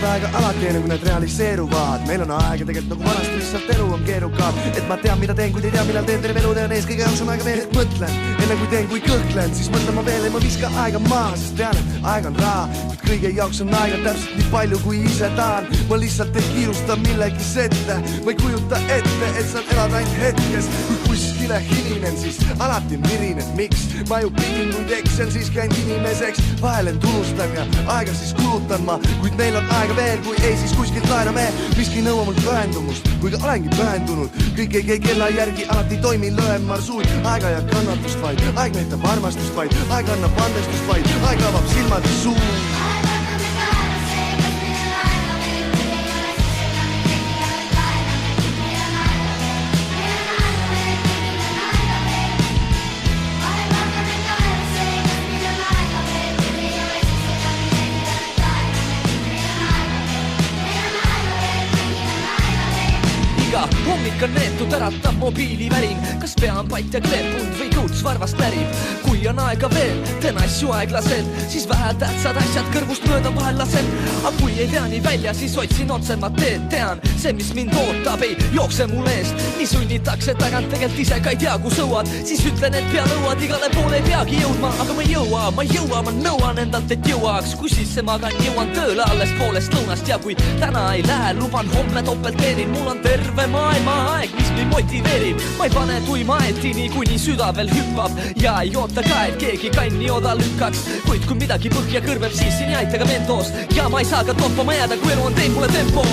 aega alati enne kui need realiseeruvad. Meil on aega tegelikult nagu vanasti, lihtsalt elu on keerukam. Et ma tean mida teen, kuid ei tea millal teen, terve elu tean ees, kõige jaoks on aega veel, et mõtlen. Enne kui teen, kui kõhklen, siis mõtlen ma veel, et ma viska aega maha, sest tean, et aeg on raha. Kuid kõige jaoks on aega täpselt nii palju kui ise tahan. Ma lihtsalt ei kiirusta millegis ette, ma ei kujuta ette, et saan elada ainult hetkes. Kui kuskile hilinen, siis alati mirinen, miks? Ma ju pingin, kuid eksen, siis käin inimeseks. Vahelen tunnustan ja aega siis kulutan ma, kuid meil on aega veel, kui ei, siis kuskilt laename. Miski nõua mul pühendumust, kui ka olengi pühendunud. Kõik ei käi kella järgi, alati toimin löön marsuud. Aega ja kannatust vaid, aeg näitab armastust vaid, aeg annab andestust vaid, aeg avab silmad ja suu. Hommik on neetud, äratab mobiiliväring. Kas pea on pat ja kleepunud või kõuts varvast närib? Kui on aega veel, teen asju aeglaselt, siis vähe tähtsad asjad kõrvust mööda vahel lasen. Aga kui ei tea nii välja, siis otsin otsemat teed. Tean, see mis mind ootab ei jookse mul eest. Nii sunnitakse tagant, tegelikult ise ka ei tea kus õuad. Siis ütlen, et pea lõuad, igale poole ei peagi jõudma. Aga ma ei jõua, ma nõuan endalt, et jõuaks. Kui siis see magan, jõuan tööle alles poolest lõunast. Ja kui täna ei lähe, luban homme topelt teenin. Mul on terve maailma aeg, mis mind motiveerib. Ma ei pane tuima etini, kuni süda veel hüppab. Ja ei oota ka, et keegi kanni oda lükkaks. Kuid kui midagi põhja kõrveb, siis siin ei aita ka mentos. Ja ma ei saa ka toppama jääda, kui elu on teinud mulle tempo.